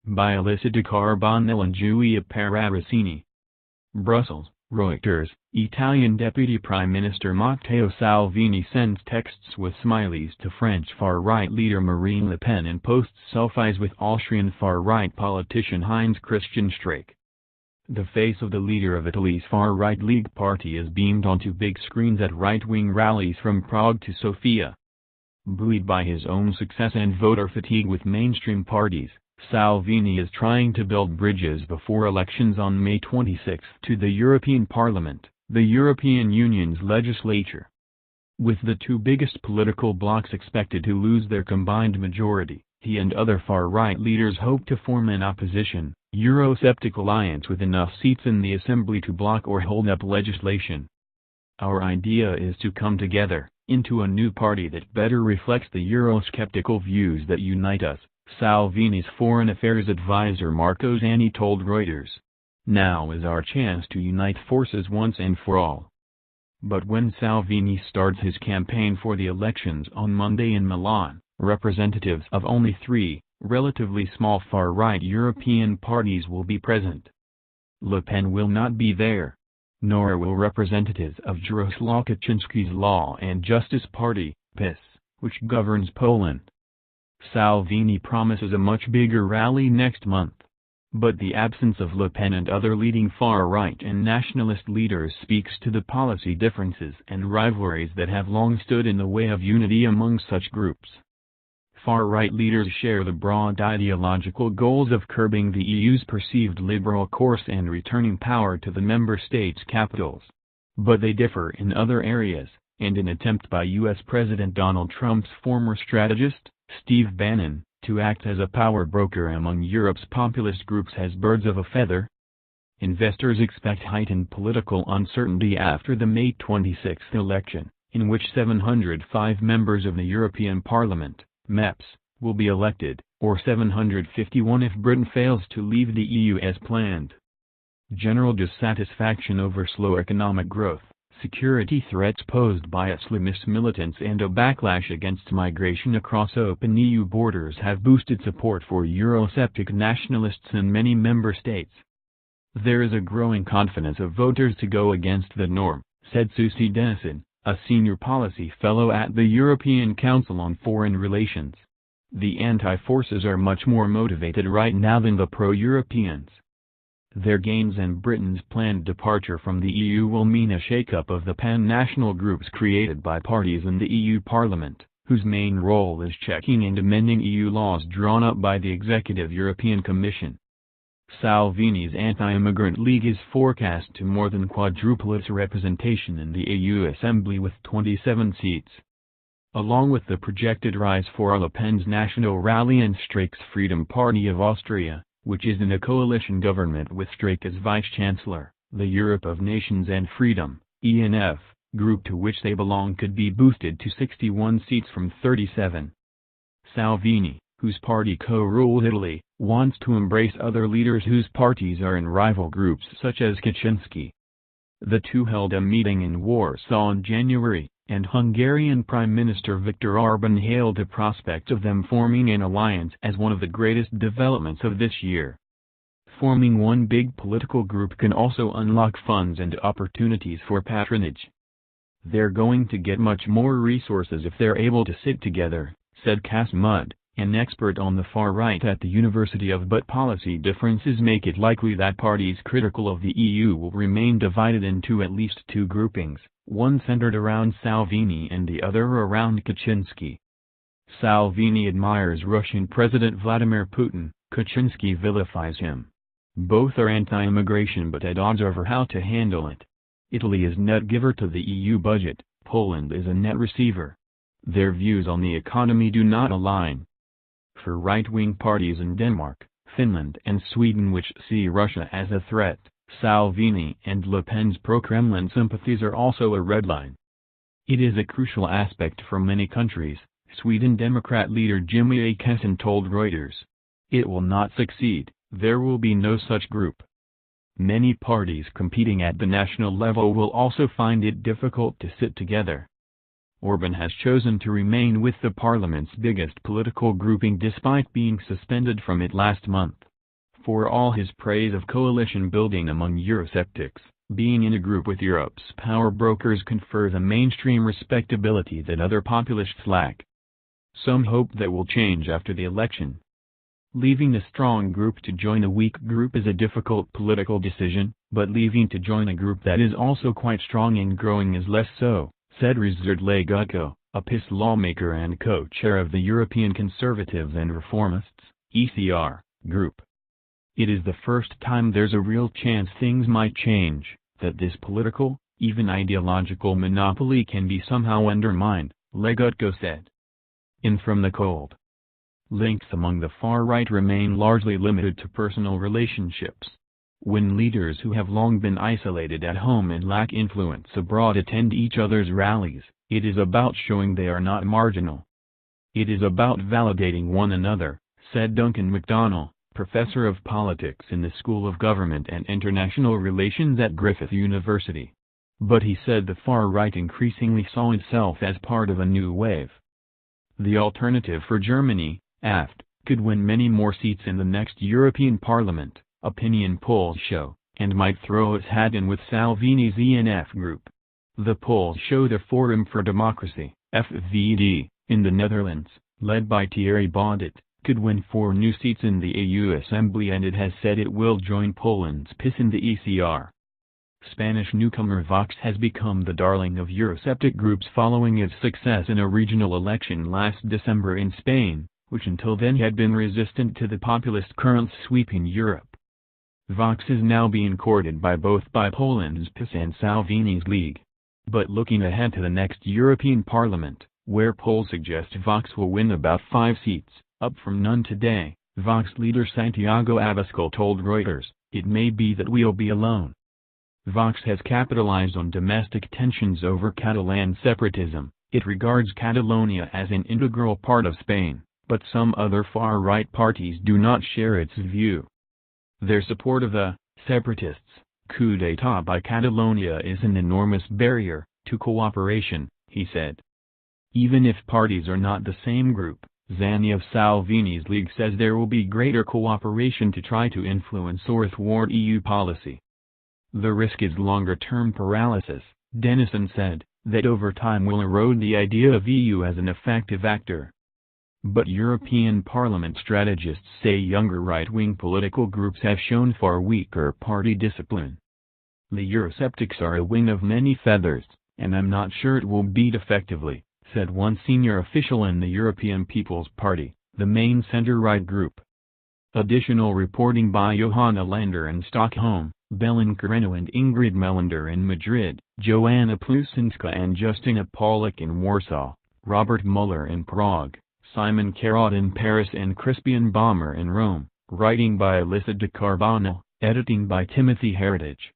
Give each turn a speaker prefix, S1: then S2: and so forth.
S1: by Elisa de Carbonell and Giulia Parravicini. Brussels, Reuters. Italian Deputy Prime Minister Matteo Salvini sends texts with smileys to French far-right leader Marine Le Pen and posts selfies with Austrian far-right politician Heinz Christian Streeck. The face of the leader of Italy's far-right League party is beamed onto big screens at right-wing rallies from Prague to Sofia. Buoyed by his own success and voter fatigue with mainstream parties, Salvini is trying to build bridges before elections on May 26 to the European Parliament, the European Union's legislature. With the two biggest political blocs expected to lose their combined majority, he and other far-right leaders hope to form an opposition, Eurosceptic alliance with enough seats in the assembly to block or hold up legislation. Our idea is to come together, into a new party that better reflects the Eurosceptical views that unite us, Salvini's foreign affairs advisor Marco Zanni told Reuters. Now is our chance to unite forces once and for all. But when Salvini starts his campaign for the elections on Monday in Milan, representatives of only three, relatively small far-right European parties will be present. Le Pen will not be there. Nor will representatives of Jarosław Kaczynski's Law and Justice Party, PiS, which governs Poland. Salvini promises a much bigger rally next month. But the absence of Le Pen and other leading far-right and nationalist leaders speaks to the policy differences and rivalries that have long stood in the way of unity among such groups. Far-right leaders share the broad ideological goals of curbing the EU's perceived liberal course and returning power to the member states' capitals. But they differ in other areas, and an attempt by U.S. President Donald Trump's former strategist, Steve Bannon, to act as a power broker among Europe's populist groups has birds of a feather. Investors expect heightened political uncertainty after the May 26 election, in which 705 members of the European Parliament, MEPs, will be elected, or 751 if Britain fails to leave the EU as planned. General dissatisfaction over slow economic growth, security threats posed by Islamist militants and a backlash against migration across open EU borders have boosted support for Eurosceptic nationalists in many member states. There is a growing confidence of voters to go against the norm, said Susie Dennison, a senior policy fellow at the European Council on Foreign Relations. The anti-forces are much more motivated right now than the pro-Europeans. Their gains and Britain's planned departure from the EU will mean a shake-up of the pan-national groups created by parties in the EU Parliament, whose main role is checking and amending EU laws drawn up by the Executive European Commission. Salvini's anti-immigrant league is forecast to more than quadruple its representation in the EU Assembly with 27 seats. Along with the projected rise for Le Pen's National Rally and Streeck's Freedom Party of Austria, which is in a coalition government with Streeck as vice-chancellor, the Europe of Nations and Freedom, ENF, group to which they belong could be boosted to 61 seats from 37. Salvini, whose party co-rules Italy, wants to embrace other leaders whose parties are in rival groups such as Kaczynski. The two held a meeting in Warsaw in January, and Hungarian Prime Minister Viktor Orbán hailed the prospect of them forming an alliance as one of the greatest developments of this year. Forming one big political group can also unlock funds and opportunities for patronage. They're going to get much more resources if they're able to sit together, said Cass Mudd, an expert on the far right at the University of But policy differences make it likely that parties critical of the EU will remain divided into at least two groupings, one centered around Salvini and the other around Kaczynski. Salvini admires Russian President Vladimir Putin, Kaczynski vilifies him. Both are anti-immigration but at odds over how to handle it. Italy is net giver to the EU budget, Poland is a net receiver. Their views on the economy do not align. For right-wing parties in Denmark, Finland and Sweden which see Russia as a threat, Salvini and Le Pen's pro-Kremlin sympathies are also a red line. It is a crucial aspect for many countries, Sweden Democrat leader Jimmy Åkesson told Reuters. It will not succeed, there will be no such group. Many parties competing at the national level will also find it difficult to sit together. Orbán has chosen to remain with the parliament's biggest political grouping despite being suspended from it last month. For all his praise of coalition building among Eurosceptics, being in a group with Europe's power brokers confers a mainstream respectability that other populists lack. Some hope that will change after the election. Leaving a strong group to join a weak group is a difficult political decision, but leaving to join a group that is also quite strong and growing is less so, said Ryszard Legutko, a PiS lawmaker and co-chair of the European Conservatives and Reformists, ECR, group. It is the first time there's a real chance things might change, that this political, even ideological monopoly can be somehow undermined, Legutko said. In From the Cold. Links among the far right remain largely limited to personal relationships. When leaders who have long been isolated at home and lack influence abroad attend each other's rallies, it is about showing they are not marginal. It is about validating one another, said Duncan MacDonnell, professor of politics in the School of Government and International Relations at Griffith University. But he said the far right increasingly saw itself as part of a new wave. The Alternative for Germany, AfD, could win many more seats in the next European Parliament, opinion polls show, and might throw its hat in with Salvini's ENF group. The polls show the Forum for Democracy, FVD, in the Netherlands, led by Thierry Baudet, could win 4 new seats in the EU Assembly, and it has said it will join Poland's PiS in the ECR. Spanish newcomer Vox has become the darling of Eurosceptic groups following its success in a regional election last December in Spain, which until then had been resistant to the populist currents sweeping Europe. Vox is now being courted by Poland's PiS and Salvini's League. But looking ahead to the next European Parliament, where polls suggest Vox will win about 5 seats, up from none today, Vox leader Santiago Abascal told Reuters, "It may be that we'll be alone." Vox has capitalized on domestic tensions over Catalan separatism. It regards Catalonia as an integral part of Spain, but some other far-right parties do not share its view. Their support of the separatists' coup d'état by Catalonia is an enormous barrier to cooperation, he said. Even if parties are not the same group, Zanni of Salvini's League says there will be greater cooperation to try to influence or thwart EU policy. The risk is longer-term paralysis, Dennison said, that over time will erode the idea of EU as an effective actor. But European Parliament strategists say younger right-wing political groups have shown far weaker party discipline. The Eurosceptics are a wing of many feathers, and I'm not sure it will beat effectively, said one senior official in the European People's Party, the main center-right group. Additional reporting by Johanna Lander in Stockholm, Belén Carreno and Ingrid Melander in Madrid, Joanna Plusinska and Justina Polak in Warsaw, Robert Muller in Prague, Simon Carrot in Paris and Crispian Baumer in Rome, writing by Alyssa de Carbonell, editing by Timothy Heritage.